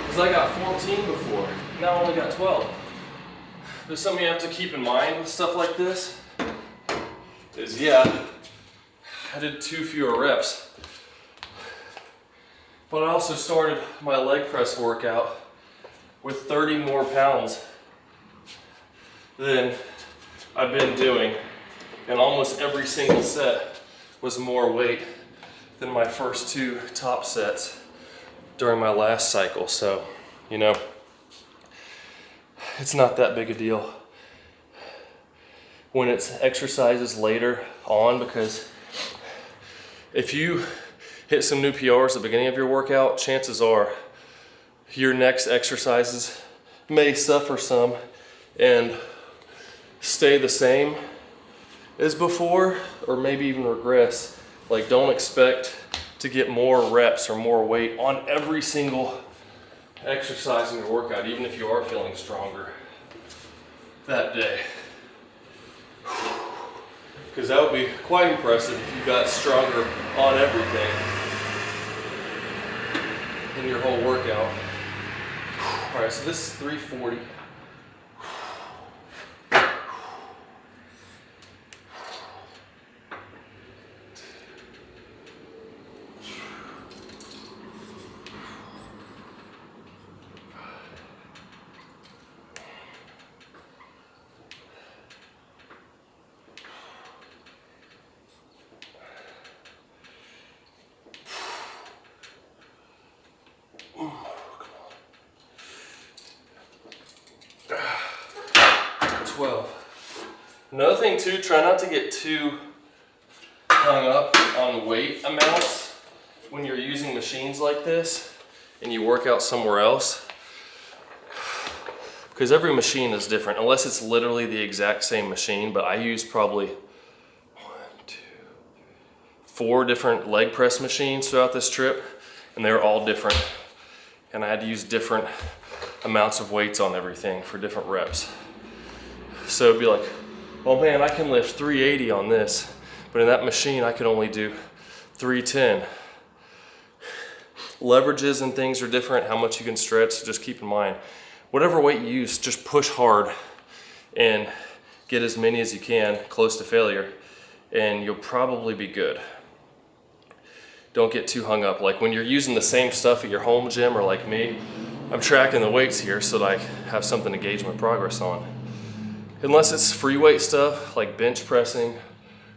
Because I got 14 before, now I only got 12. There's something you have to keep in mind with stuff like this, is yeah, I did 2 fewer reps. But I also started my leg press workout with 30 more pounds than I've been doing, and almost every single set was more weight than my first 2 top sets during my last cycle. So, you know, it's not that big a deal when it's exercises later on, because if you hit some new PRs at the beginning of your workout, chances are your next exercises may suffer some and stay the same as before, or maybe even regress. Like, don't expect to get more reps or more weight on every single exercise in your workout, even if you are feeling stronger that day. Because that would be quite impressive if you got stronger on everything in your whole workout. All right, so this is 340. Another thing too, try not to get too hung up on weight amounts when you're using machines like this and you work out somewhere else, because every machine is different, unless it's literally the exact same machine. But I use probably 1, 2, 4 different leg press machines throughout this trip, and they're all different, and I had to use different amounts of weights on everything for different reps. So it'd be like oh man, I can lift 380 on this, but in that machine I can only do 310. Leverages and things are different, how much you can stretch, so just keep in mind, whatever weight you use, just push hard and get as many as you can close to failure, and you'll probably be good. Don't get too hung up. Like when you're using the same stuff at your home gym, or like me, I'm tracking the weights here so that I have something to gauge my progress on. Unless it's free weight stuff like bench pressing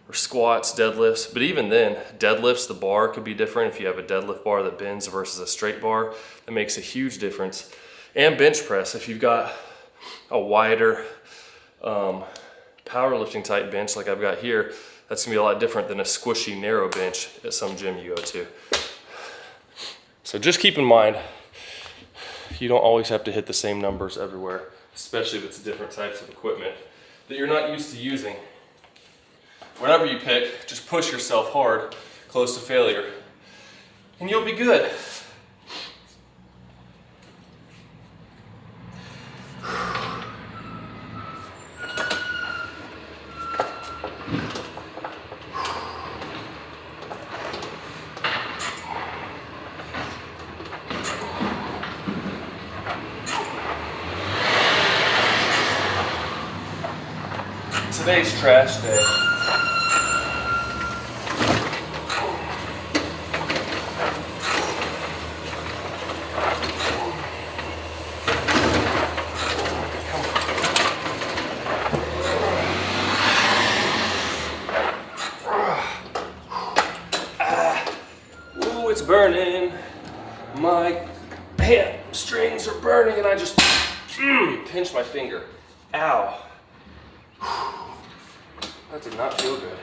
or squats, deadlifts, but even then, deadlifts, the bar could be different. If you have a deadlift bar that bends versus a straight bar, that makes a huge difference. And bench press, if you've got a wider powerlifting type bench like I've got here, that's gonna be a lot different than a squishy, narrow bench at some gym you go to. So just keep in mind, you don't always have to hit the same numbers everywhere, especially if it's different types of equipment that you're not used to using. Whatever you pick, just push yourself hard, close to failure, and you'll be good. Today's trash day. Ooh, it's burning. My hamstrings are burning and I just pinched my finger. Ow. That did not feel good.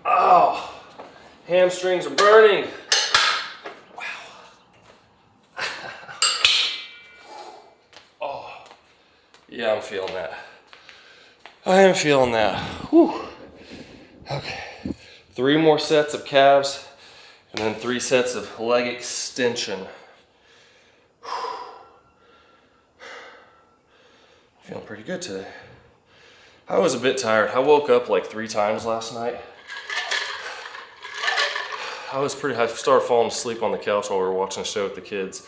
Oh, hamstrings are burning. Yeah, I'm feeling that. I am feeling that. Whew. Okay. 3 more sets of calves and then 3 sets of leg extension. Feeling pretty good today. I was a bit tired. I woke up like 3 times last night. I started falling asleep on the couch while we were watching a show with the kids.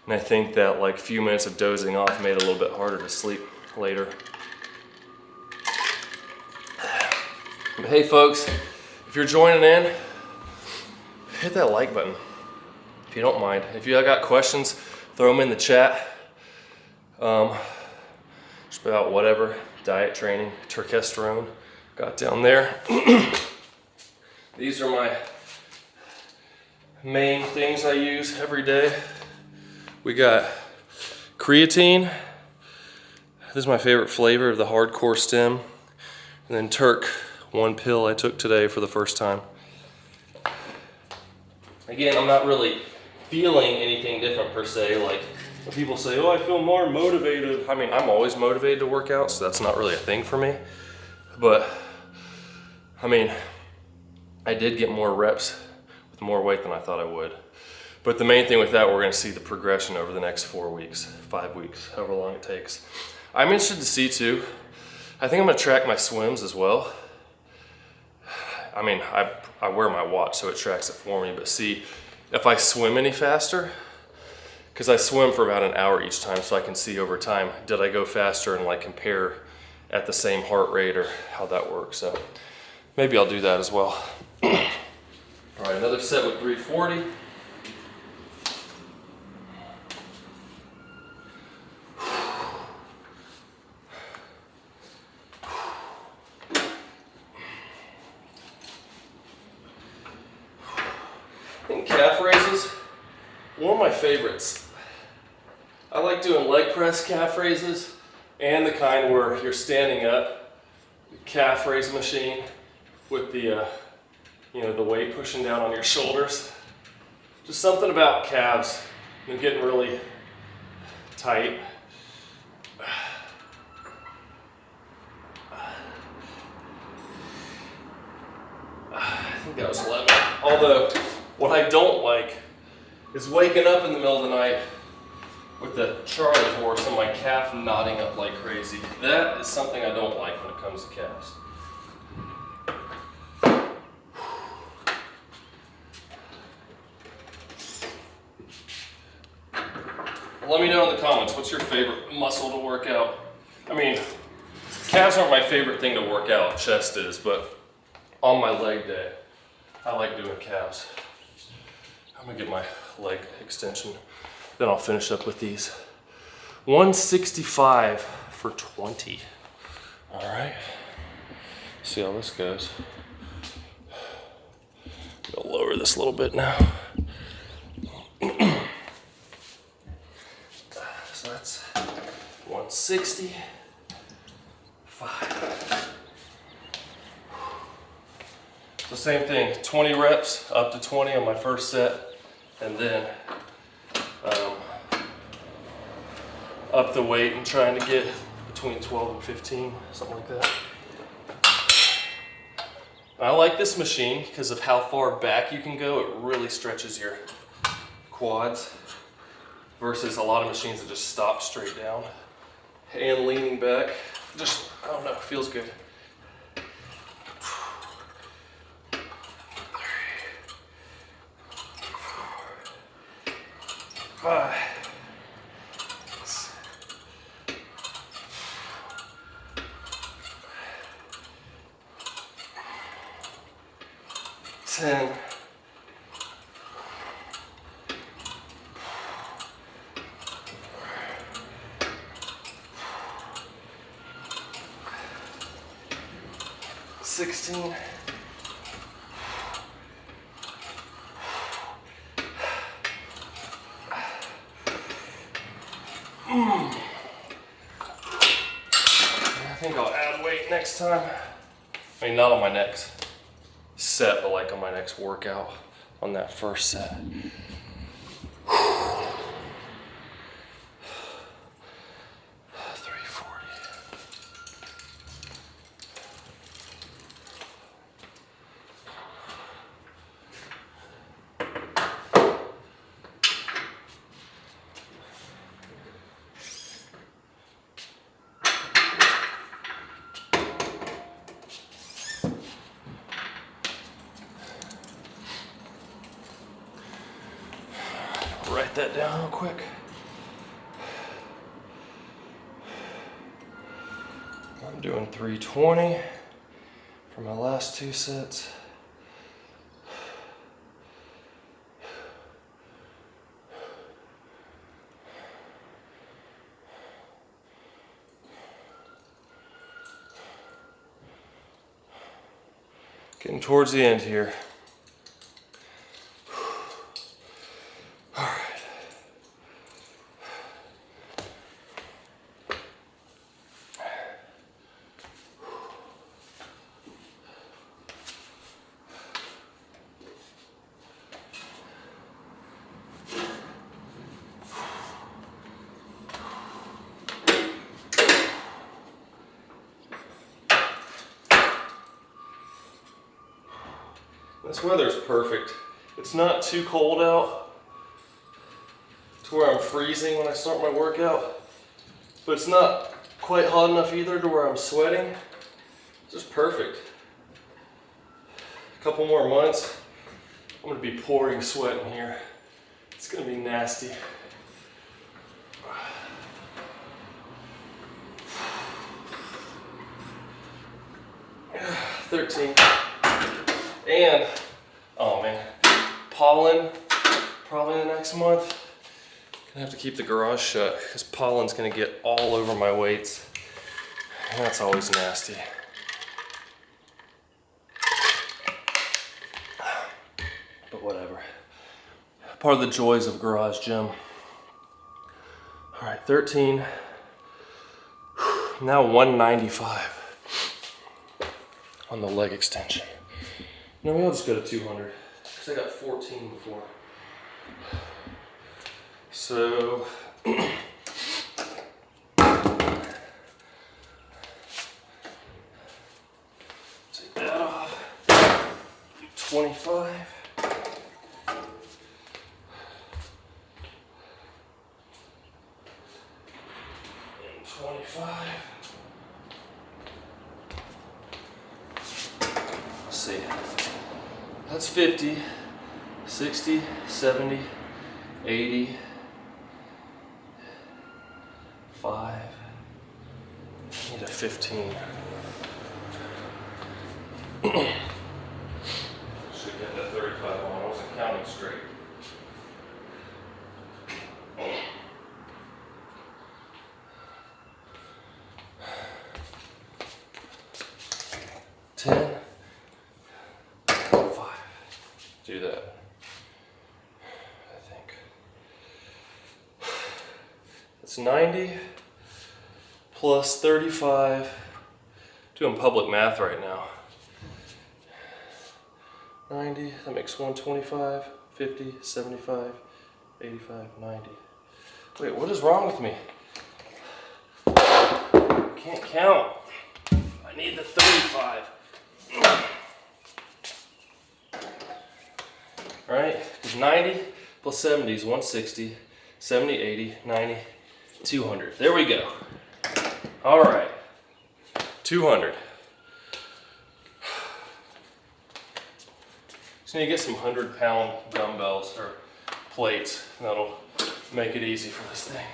And I think that like a few minutes of dozing off made it a little bit harder to sleep later. But hey folks, if you're joining in, hit that like button if you don't mind. If you got questions, throw them in the chat. Just about whatever, diet, training, Turkesterone, got down there. These are my main things I use every day. We got creatine. This is my favorite flavor of the hardcore stem. And then Turk, 1 pill I took today for the first time. Again, I'm not really feeling anything different per se. Like when people say, oh, I feel more motivated. I mean, I'm always motivated to work out, so that's not really a thing for me. But I mean, I did get more reps with more weight than I thought I would. But the main thing with that, we're gonna see the progression over the next 4 weeks, 5 weeks, however long it takes. I'm interested to see too. I think I'm gonna track my swims as well. I mean, I wear my watch so it tracks it for me, but see if I swim any faster, because I swim for about an hour each time so I can see over time, did I go faster and like compare at the same heart rate or how that works. So maybe I'll do that as well. All right, another set with 340. Calf raises, one of my favorites. I like doing leg press calf raises and the kind where you're standing up, calf raise machine with the the weight pushing down on your shoulders. Just something about calves, getting really tight think that was 11. Although, what I don't like is waking up in the middle of the night with the Charlie horse and my calf knotting up like crazy. That is something I don't like when it comes to calves. Let me know in the comments, what's your favorite muscle to work out? I mean, calves aren't my favorite thing to work out, chest is, but on my leg day, I like doing calves. I'm gonna get my leg extension, then I'll finish up with these. 165 for 20. All right, see how this goes. I'll lower this a little bit now. So that's 165. So same thing, 20 reps up to 20 on my first set, and then up the weight and trying to get between 12 and 15, something like that. I like this machine because of how far back you can go. It really stretches your quads versus a lot of machines that just stop straight down. And leaning back, just, I don't know, feels good. 5, 10, 16, 'Cause I think I'll add weight next time. I mean, not on my next set, but like on my next workout on that first set. 340. Write that down real quick. I'm doing 320 for my last 2 sets. Getting towards the end here. This weather's perfect. It's not too cold out to where I'm freezing when I start my workout, but it's not quite hot enough either to where I'm sweating. It's just perfect. A couple more months, I'm gonna be pouring sweat in here. It's gonna be nasty. 13. And, oh man, pollen, probably in the next month. Gonna have to keep the garage shut because pollen's gonna get all over my weights. And that's always nasty. But whatever. Part of the joys of garage gym. All right, 13. Now 195 on the leg extension. No, maybe I'll just go to 200 because I got 14 before. So, take that off. 25. And 25. Let's see. That's 50, 60, 70, 80, 5. Need a 15. Should get that 35 on. I wasn't counting straight. Do that, I think. It's 90 plus 35. Doing public math right now. 90, that makes 125, 50, 75, 85, 90. Wait, what is wrong with me? I can't count. I need the 35. Right? Because 90 plus 70 is 160, 70, 80, 90, 200. There we go. All right. 200. Just need to get some 100-pound dumbbells or plates. That'll make it easy for this thing.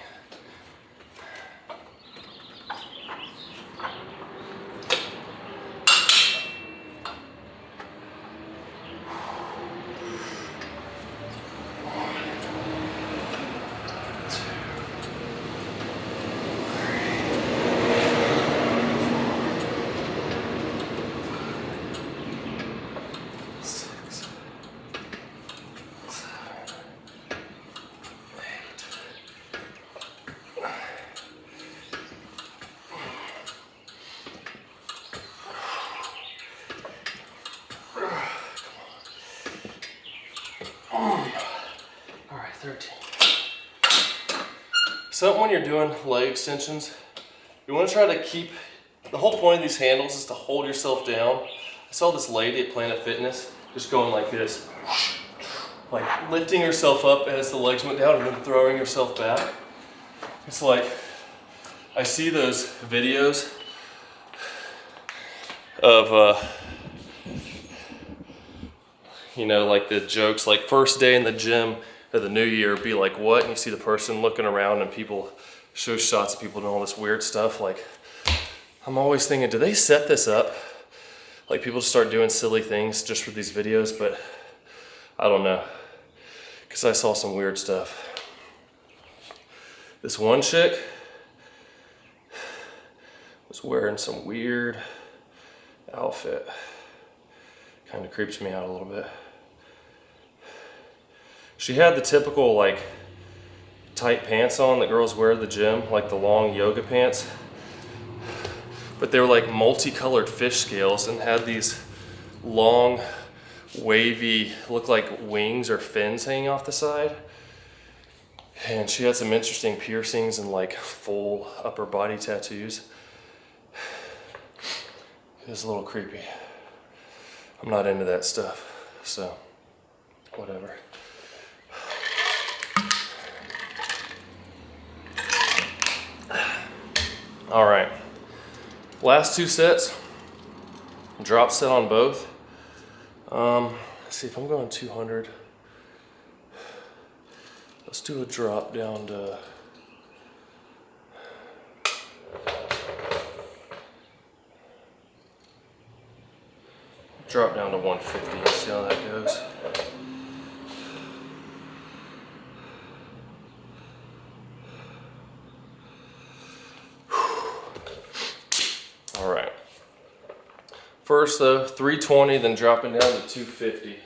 All right, 13. Something when you're doing leg extensions, you want to try to keep, the whole point of these handles is to hold yourself down. I saw this lady at Planet Fitness just going like this, like lifting herself up as the legs went down and then throwing herself back. It's like, I see those videos of, you know, like the jokes, like first day in the gym of the new year, be like what? And you see the person looking around and people show shots of people doing all this weird stuff. Like, I'm always thinking, do they set this up? Like people start doing silly things just for these videos, but I don't know. Because I saw some weird stuff. This one chick was wearing some weird outfit. Kind of creeps me out a little bit. She had the typical like tight pants on that girls wear at the gym, like the long yoga pants. But they were like multicolored fish scales and had these long, wavy, looked like wings or fins hanging off the side. And she had some interesting piercings and like full upper body tattoos. It was a little creepy. I'm not into that stuff, so whatever. All right, last two sets, drop set on both. Let's see if I'm going 200. Let's do a drop down to drop down to 150 and see how that goes. All right. First though, 320, then dropping down to 250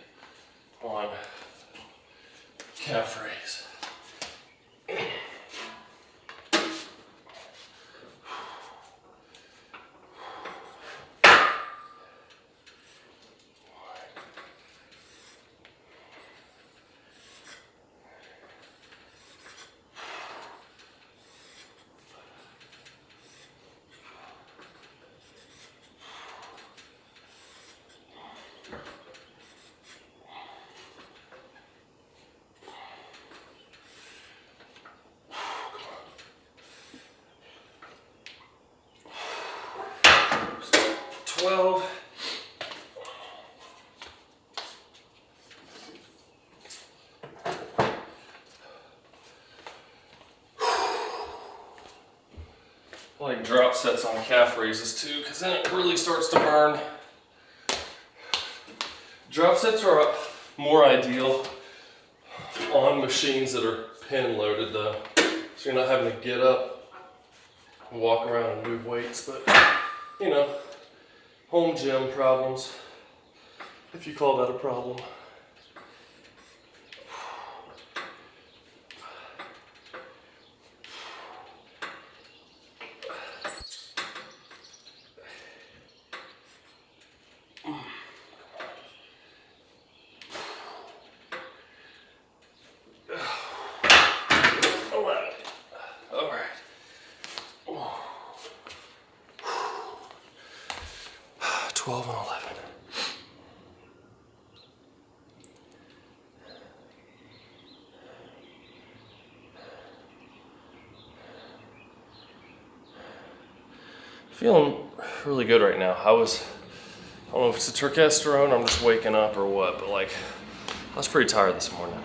on calf raise. like drop sets on calf raises too, because then it really starts to burn. Drop sets are more ideal on machines that are pin loaded though, so you're not having to get up and walk around and move weights. But you know, home gym problems, if you call that a problem. All right. 12 and 11. Feeling really good right now. I don't know if it's the Turkesterone, I'm just waking up or what, but like, I was pretty tired this morning.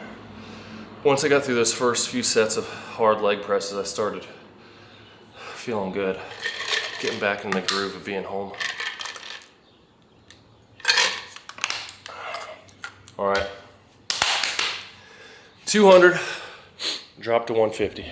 Once I got through those first few sets of hard leg presses, I started feeling good, getting back in the groove of being home. All right, 200, drop to 150.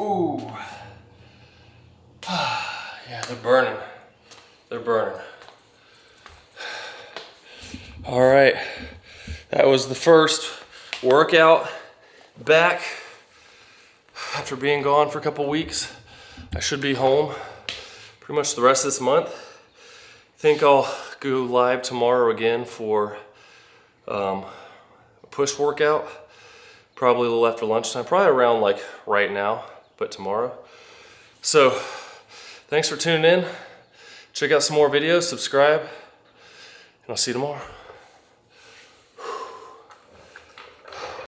Ooh. Yeah, they're burning. They're burning. All right, that was the first workout back after being gone for a couple weeks. I should be home pretty much the rest of this month. I think I'll go live tomorrow again for a push workout, probably a little after lunchtime, probably around like right now, but tomorrow. So thanks for tuning in. Check out some more videos, subscribe, and I'll see you tomorrow.